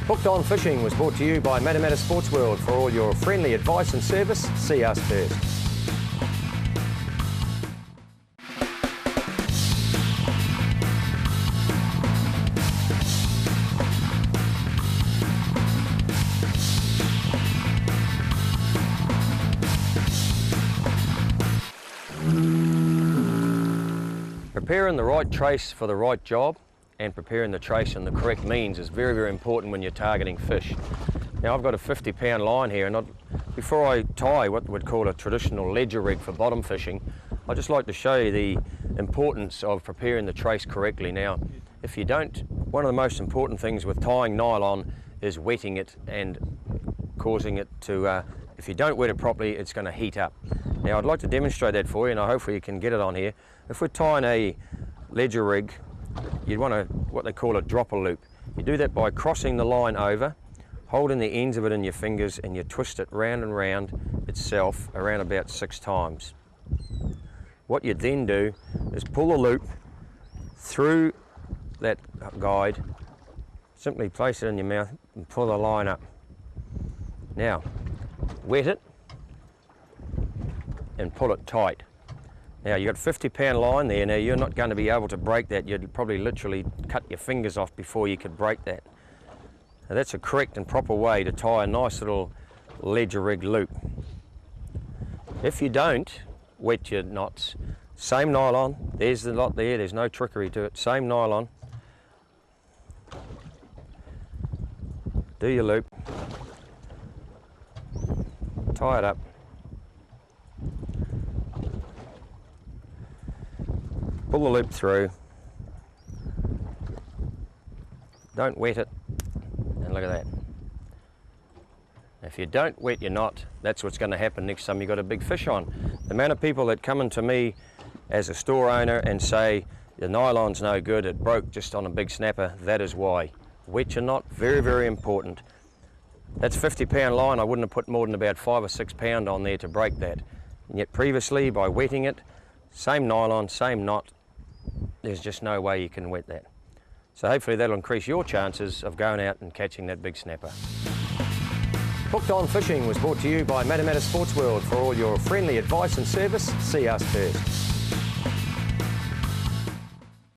Hooked On Fishing was brought to you by Matamata Sports World. For all your friendly advice and service, see us first. Preparing the right trace for the right job and preparing the trace in the correct means is very, very important when you're targeting fish. Now I've got a 50-pound line here, and before I tie what we'd call a traditional ledger rig for bottom fishing, I'd just like to show you the importance of preparing the trace correctly. Now, if you don't, one of the most important things with tying nylon is wetting it and causing it to, if you don't wet it properly, it's going to heat up. Now I'd like to demonstrate that for you, and hopefully you can get it on here. If we're tying a ledger rig, you'd want what they call a dropper loop. You do that by crossing the line over, holding the ends of it in your fingers, and you twist it round and round itself around about 6 times. What you then do is pull the loop through that guide, simply place it in your mouth and pull the line up. Now, wet it and pull it tight. Now you've got a 50-pound line there. Now you're not going to be able to break that. You'd probably literally cut your fingers off before you could break that. Now that's a correct and proper way to tie a nice little ledger rig loop. If you don't wet your knots, same nylon, there's the knot there, there's no trickery to it, same nylon. Do your loop, tie it up. Pull the loop through, don't wet it, and look at that. If you don't wet your knot, that's what's going to happen next time you've got a big fish on. The amount of people that come into me as a store owner and say, the nylon's no good, it broke just on a big snapper, that is why. Wet your knot, very, very important. That's a 50-pound line, I wouldn't have put more than about 5 or 6 pound on there to break that. And yet previously, by wetting it, same nylon, same knot, there's just no way you can wet that. So hopefully that'll increase your chances of going out and catching that big snapper. Hooked On Fishing was brought to you by Matamata Sports World. For all your friendly advice and service, see us first.